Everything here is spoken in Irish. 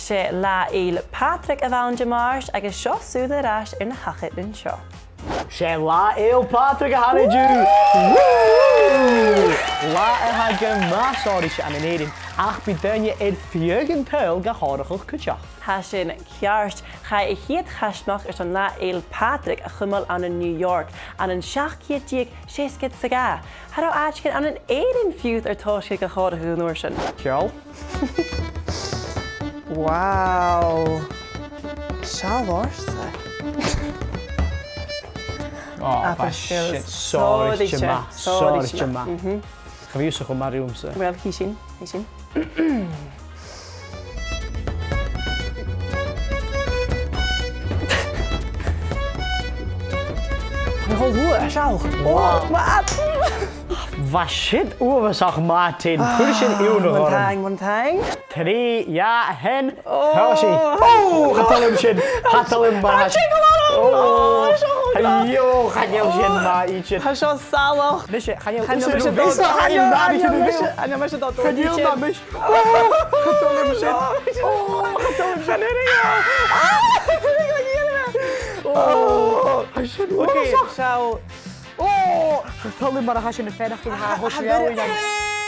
sé lá Fhèill Pàdraig a bhain de máirt agus seo súla arás ar na hachait den seo. Sé lá Fhèill Pàdraig aig lá haige másáirí se an éidir ach bí daine fios peil go háireach chuteach. Tá sin ceart cha I chiad chaismach ar an lá Fhèill Pàdraig a chumal an in New York an an 7 6 sa. Hará aitcin an an éidir fiúd ar táisce go háireach nuair sin. Ceol? Wow. Seáhharsa. Oh, shit, sorry, Gemma. Sorry, Gemma. Ga we zo maar doen ze. Wel, hier zien. Hoe, zo. Wow. Wat shit, we zag Martin. Pushen eeuw nog aan. Montang. 3, ja, hen. Housie. Oh, gaat al hem shit. Gaat al hem maar. Yo, ga je zin maar ietsje. Ga zo zalig. Dus je, ga je Ga je ga je dat dat. Ga je dat. Ga je dat mis. Oh, gaat al hem shit. Oh, gaat al hem shit. Oh, hij zit. Oké, zo. Oh, gaat al hem maar. Ga je een verder gaan. Ga je